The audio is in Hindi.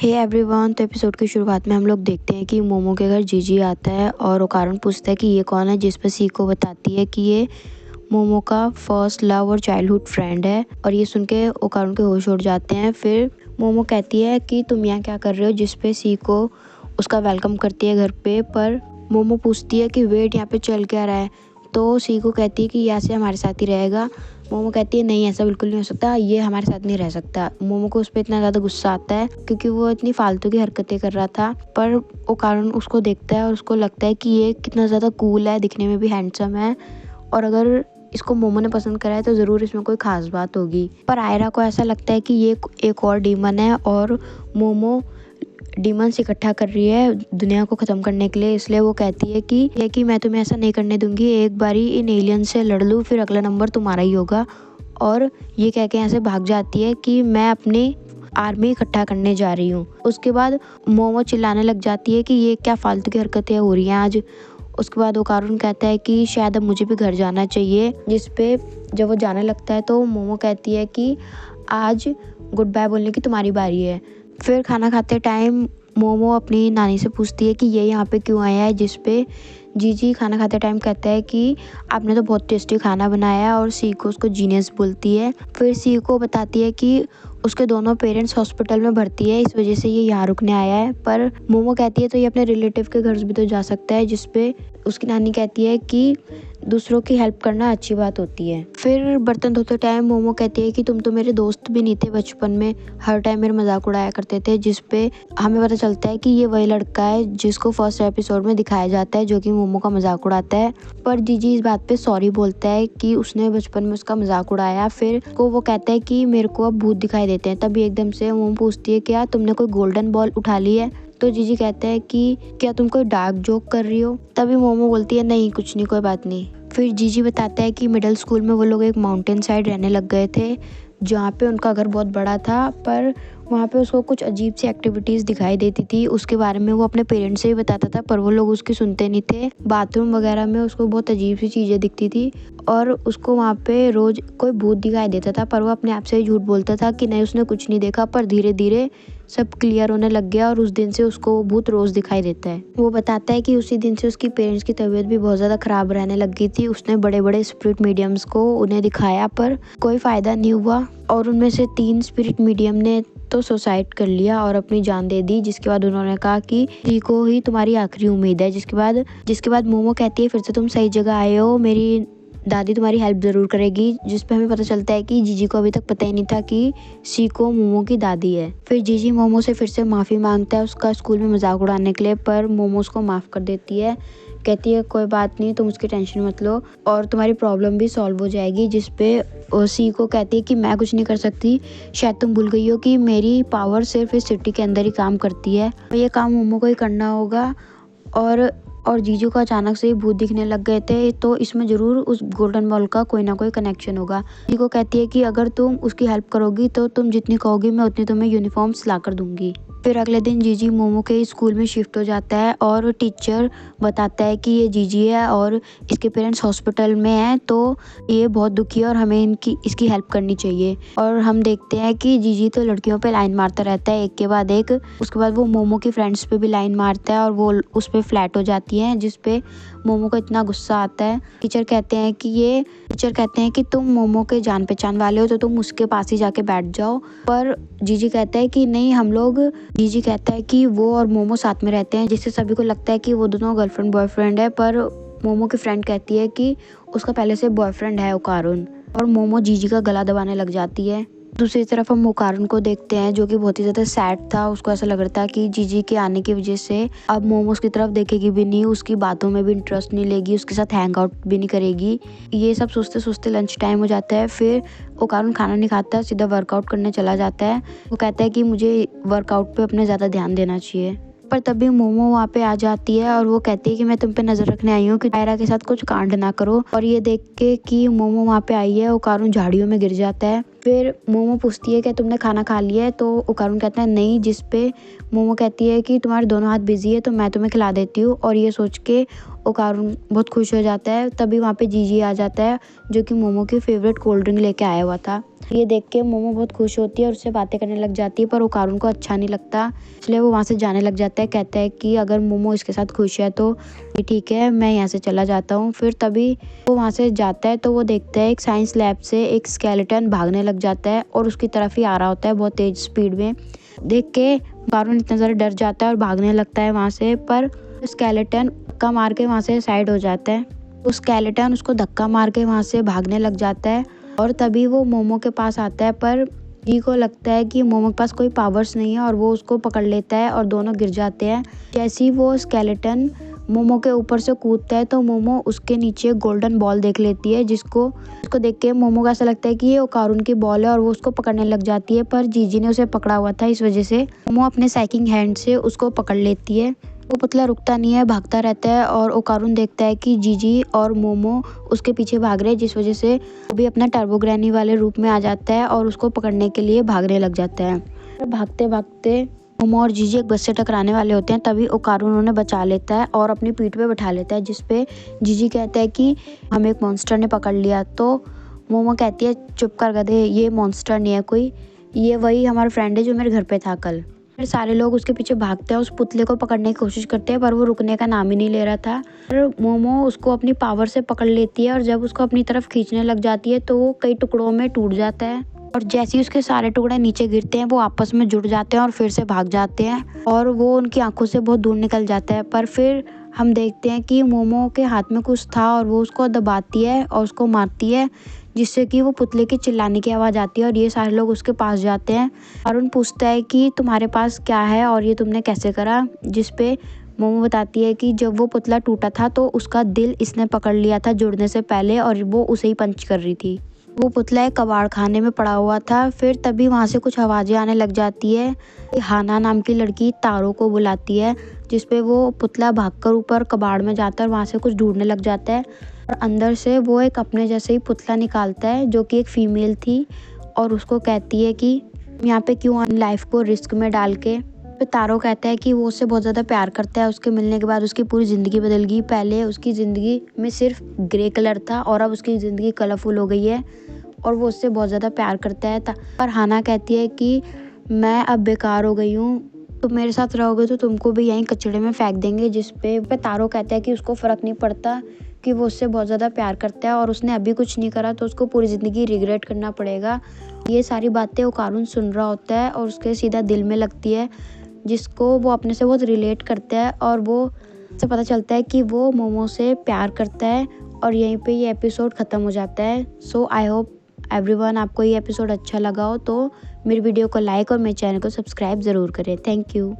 Hey everyone. तो एपिसोड की शुरुआत में हम लोग देखते हैं कि मोमो के घर जीजी आता है और ओकारुन पूछता है कि ये कौन है, जिस पर सीको बताती है कि ये मोमो का फर्स्ट लव और चाइल्डहुड फ्रेंड है। और ये सुन के ओकारुन के होश उड़ जाते हैं। फिर मोमो कहती है कि तुम यहाँ क्या कर रहे हो, जिस पे सीको उसका वेलकम करती है घर पे। पर मोमो पूछती है कि वेट, यहाँ पे चल क्या रहा है। तो सीको कहती है कि यहाँ से हमारे साथ ही रहेगा। मोमो कहती है नहीं, ऐसा बिल्कुल नहीं हो सकता, ये हमारे साथ नहीं रह सकता। मोमो को उस पर इतना ज़्यादा गुस्सा आता है क्योंकि वो इतनी फालतू की हरकतें कर रहा था। पर ओकारुन उसको देखता है और उसको लगता है कि ये कितना ज़्यादा कूल है, दिखने में भी हैंडसम है, और अगर इसको मोमो ने पसंद करा है तो ज़रूर इसमें कोई ख़ास बात होगी। पर आयरा को ऐसा लगता है कि ये एक और डीमन है और मोमो डीमंस इकट्ठा कर रही है दुनिया को ख़त्म करने के लिए। इसलिए वो कहती है कि मैं तुम्हें ऐसा नहीं करने दूंगी, एक बारी इन एलियन से लड़ लूँ फिर अगला नंबर तुम्हारा ही होगा। और ये कह के यहाँ से भाग जाती है कि मैं अपनी आर्मी इकट्ठा करने जा रही हूँ। उसके बाद मोमो चिल्लाने लग जाती है कि ये क्या फालतू की हरकतें हो रही हैं आज। उसके बाद ओकारुन कहता है कि शायद अब मुझे भी घर जाना चाहिए, जिस पे जब वो जाने लगता है तो मोमो कहती है कि आज गुड बाय बोलने की तुम्हारी बारी है। फिर खाना खाते टाइम मोमो अपनी नानी से पूछती है कि ये यहाँ पे क्यों आया है, जिस पे जीजी खाना खाते टाइम कहता है कि आपने तो बहुत टेस्टी खाना बनाया है, और सीको उसको जीनियस बोलती है। फिर सीको बताती है कि उसके दोनों पेरेंट्स हॉस्पिटल में भर्ती है, इस वजह से ये यहाँ रुकने आया है। पर मोमो कहती है तो ये अपने रिलेटिव के घर भी तो जा सकता है, जिस पे उसकी नानी कहती है कि दूसरों की हेल्प करना अच्छी बात होती है। फिर बर्तन धोते टाइम मोमो कहती है कि तुम तो मेरे दोस्त भी नहीं थे बचपन में, हर टाइम मेरे मजाक उड़ाया करते थे, जिस पे हमें पता चलता है कि ये वही लड़का है जिसको फर्स्ट एपिसोड में दिखाया जाता है, जो कि मोमो का मजाक उड़ाता है। पर जीजी इस बात पे सॉरी बोलता है कि उसने बचपन में उसका मजाक उड़ाया। फिर वो कहता है कि मेरे को अब भूत दिखाई देते हैं। तभी एकदम से मोमो पूछती है क्या तुमने कोई गोल्डन बॉल उठा ली है। तो जीजी कहता है कि क्या तुम कोई डार्क जोक कर रही हो। तभी मोमो बोलती है नहीं कुछ नहीं, कोई बात नहीं। फिर जीजी बताता है कि मिडिल स्कूल में वो लोग एक माउंटेन साइड रहने लग गए थे, जहाँ पे उनका घर बहुत बड़ा था। पर वहाँ पे उसको कुछ अजीब सी एक्टिविटीज़ दिखाई देती थी, उसके बारे में वो अपने पेरेंट्स से ही बताता था, पर वो लोग उसकी सुनते नहीं थे। बाथरूम वगैरह में उसको बहुत अजीब सी चीज़ें दिखती थी और उसको वहाँ पे रोज़ कोई भूत दिखाई देता था, पर वो अपने आप से ही झूठ बोलता था कि नहीं उसने कुछ नहीं देखा। पर धीरे धीरे सब क्लियर होने लग गया और उस दिन से उसको वो भूत रोज़ दिखाई देता है। वो बताता है कि उसी दिन से उसकी पेरेंट्स की तबीयत भी बहुत ज़्यादा ख़राब रहने लग गई थी। उसने बड़े बड़े स्पिरिट मीडियम्स को उन्हें दिखाया, पर कोई फ़ायदा नहीं हुआ, और उनमें से 3 स्पिरिट मीडियम ने तो सुसाइड कर लिया और अपनी जान दे दी। जिसके बाद उन्होंने कहा कि सीको ही तुम्हारी आखिरी उम्मीद है। जिसके बाद मोमो कहती है फिर से तुम सही जगह आए हो, मेरी दादी तुम्हारी हेल्प ज़रूर करेगी। जिस पे हमें पता चलता है कि जीजी को अभी तक पता ही नहीं था कि सीको मोमो की दादी है। फिर जीजी मोमो से फिर से माफ़ी मांगता है उसका स्कूल में मजाक उड़ाने के लिए, पर मोमो उसको माफ़ कर देती है। कहती है कोई बात नहीं, तुम उसकी टेंशन मत लो और तुम्हारी प्रॉब्लम भी सॉल्व हो जाएगी। जिस पे सीको कहती है कि मैं कुछ नहीं कर सकती, शायद तुम भूल गई हो कि मेरी पावर सिर्फ इस सिटी के अंदर ही काम करती है, ये काम मोमो को ही करना होगा। और जीजू को अचानक से ही भूत दिखने लग गए थे, तो इसमें ज़रूर उस गोल्डन बॉल का कोई ना कोई कनेक्शन होगा। जीजू को कहती है कि अगर तुम उसकी हेल्प करोगी तो तुम जितनी कहोगी मैं उतनी तुम्हें यूनिफॉर्म्स ला कर दूंगी। फिर अगले दिन जीजी मोमो के स्कूल में शिफ्ट हो जाता है और टीचर बताता है कि ये जीजी है और इसके पेरेंट्स हॉस्पिटल में हैं, तो ये बहुत दुखी है और हमें इसकी हेल्प करनी चाहिए। और हम देखते हैं कि जीजी तो लड़कियों पे लाइन मारता रहता है एक के बाद एक। उसके बाद वो मोमो की फ्रेंड्स पे भी लाइन मारता है और वो उस पर फ्लैट हो जाती हैं, जिस पे मोमो को इतना गुस्सा आता है। टीचर कहते हैं कि तुम मोमो के जान पहचान वाले हो तो तुम उसके पास ही जाके बैठ जाओ। पर जीजी कहता है कि नहीं जीजी कहता है कि वो और मोमो साथ में रहते हैं, जिससे सभी को लगता है कि वो दोनों गर्लफ्रेंड बॉयफ्रेंड है। पर मोमो की फ्रेंड कहती है कि उसका पहले से बॉयफ्रेंड है ओकारुन, और मोमो जीजी का गला दबाने लग जाती है। दूसरी तरफ हम ओकारुन को देखते हैं जो कि बहुत ही ज़्यादा सैड था। उसको ऐसा लग रहा था कि जीजी के आने की वजह से अब मोमो उसकी तरफ देखेगी भी नहीं, उसकी बातों में भी इंटरेस्ट नहीं लेगी, उसके साथ हैंग आउट भी नहीं करेगी। ये सब सोचते सोचते लंच टाइम हो जाता है। फिर ओकारुन खाना नहीं खाता, सीधा वर्कआउट करने चला जाता है। वो कहता है कि मुझे वर्कआउट पे अपने ज़्यादा ध्यान देना चाहिए। पर तभी मोमो वहाँ पे आ जाती है और वो कहती है कि मैं तुम पे नज़र रखने आई हूँ कि आयरा के साथ कुछ कांड ना करो। और ये देख के कि मोमो वहाँ पे आई है, ओकारुन झाड़ियों में गिर जाता है। फिर मोमो पूछती है कि तुमने खाना खा लिया है, तो ओकारुन कहता है नहीं, जिस पे मोमो कहती है कि तुम्हारे दोनों हाथ बिजी है तो मैं तुम्हें खिला देती हूँ। और ये सोच के ओकारुन बहुत खुश हो जाता है। तभी वहाँ पे जीजी आ जाता है जो कि मोमो की फेवरेट कोल्ड ड्रिंक लेके आया हुआ था। ये देख के मोमो बहुत खुश होती है और उससे बातें करने लग जाती है, पर ओकारुन को अच्छा नहीं लगता, इसलिए वो वहाँ से जाने लग जाता है। कहता है कि अगर मोमो इसके साथ खुश है तो ये ठीक है, मैं यहाँ से चला जाता हूँ। फिर तभी वो वहाँ से जाता है तो वो देखता है एक साइंस लैब से एक स्केलेटन भागने लग जाता है और उसकी तरफ ही आ रहा होता है बहुत तेज स्पीड में। देख के ओकारुन इतना ज़्यादा डर जाता है और भागने लगता है वहाँ से, पर स्केलेटन धक्का मार के वहाँ से साइड हो जाता है। उस स्केलेटन उसको धक्का मार के वहाँ से भागने लग जाता है और तभी वो मोमो के पास आता है, पर जी को लगता है कि मोमो के पास कोई पावर्स नहीं है और वो उसको पकड़ लेता है और दोनों गिर जाते हैं। जैसे ही वो स्केलेटन मोमो के ऊपर से कूदता है तो मोमो उसके नीचे गोल्डन बॉल देख लेती है, जिसको देख के मोमो को ऐसा लगता है कि ये ओकारुन की बॉल है और वो उसको पकड़ने लग जाती है, पर जीजी ने उसे पकड़ा हुआ था, इस वजह से मोमो अपने साइकिंग हैंड से उसको पकड़ लेती है। वो पुतला रुकता नहीं है, भागता रहता है और ओकारुन देखता है कि जीजी और मोमो उसके पीछे भाग रहे हैं, जिस वजह से वो भी अपना टर्बो ग्रैनी वाले रूप में आ जाता है और उसको पकड़ने के लिए भागने लग जाता है। भागते भागते मोमो और जीजी एक बस से टकराने वाले होते हैं, तभी ओकारुन उन्हें बचा लेता है और अपनी पीठ पे बैठा लेता है, जिसपे जीजी कहता है कि हमें एक मॉन्स्टर ने पकड़ लिया। तो मोमो कहती है चुप कर गधे, ये मॉन्स्टर नहीं है कोई, ये वही हमारा फ्रेंड है जो मेरे घर पे था कल। फिर सारे लोग उसके पीछे भागते हैं, उस पुतले को पकड़ने की कोशिश करते हैं, पर वो रुकने का नाम ही नहीं ले रहा था। फिर मोमो उसको अपनी पावर से पकड़ लेती है और जब उसको अपनी तरफ खींचने लग जाती है तो वो कई टुकड़ों में टूट जाता है और जैसे ही उसके सारे टुकड़े नीचे गिरते हैं वो आपस में जुड़ जाते हैं और फिर से भाग जाते हैं और वो उनकी आंखों से बहुत दूर निकल जाता है। पर फिर हम देखते हैं कि मोमो के हाथ में कुछ था और वो उसको दबाती है और उसको मारती है, जिससे कि वो पुतले की चिल्लाने की आवाज़ आती है और ये सारे लोग उसके पास जाते हैं। अरुण पूछता है कि तुम्हारे पास क्या है और ये तुमने कैसे करा, जिस पे मोमो बताती है कि जब वो पुतला टूटा था तो उसका दिल इसने पकड़ लिया था जुड़ने से पहले और वो उसे ही पंच कर रही थी। वो पुतला एक कबाड़ खाने में पड़ा हुआ था। फिर तभी वहाँ से कुछ आवाज़ें आने लग जाती है। हाना नाम की लड़की तारो को बुलाती है, जिसपे वो पुतला भागकर ऊपर कबाड़ में जाता है और वहाँ से कुछ ढूंढने लग जाता है और अंदर से वो एक अपने जैसे ही पुतला निकालता है जो कि एक फीमेल थी और उसको कहती है कि यहाँ पे क्यों लाइफ को रिस्क में डाल के। फिर तारो कहता है कि वो उससे बहुत ज़्यादा प्यार करता है, उसके मिलने के बाद उसकी पूरी ज़िंदगी बदल गई। पहले उसकी ज़िंदगी में सिर्फ ग्रे कलर था और अब उसकी ज़िंदगी कलरफुल हो गई है और वो उससे बहुत ज़्यादा प्यार करता है। पर हाना कहती है कि मैं अब बेकार हो गई हूँ, तुम मेरे साथ रहोगे तो तुमको भी यहीं कचड़े में फेंक देंगे। जिस पे तारो कहता है कि उसको फ़र्क नहीं पड़ता कि वो उससे बहुत ज़्यादा प्यार करता है और उसने अभी कुछ नहीं करा तो उसको पूरी ज़िंदगी रिग्रेट करना पड़ेगा। ये सारी बातें ओकारुन सुन रहा होता है और उसके सीधा दिल में लगती है, जिसको वो अपने से बहुत रिलेट करता है और वो से पता चलता है कि वो मोमो से प्यार करता है और यहीं पे ये एपिसोड ख़त्म हो जाता है। सो आई होप एवरीवन आपको ये एपिसोड अच्छा लगा हो तो मेरी वीडियो को लाइक और मेरे चैनल को सब्सक्राइब ज़रूर करें। Thank you.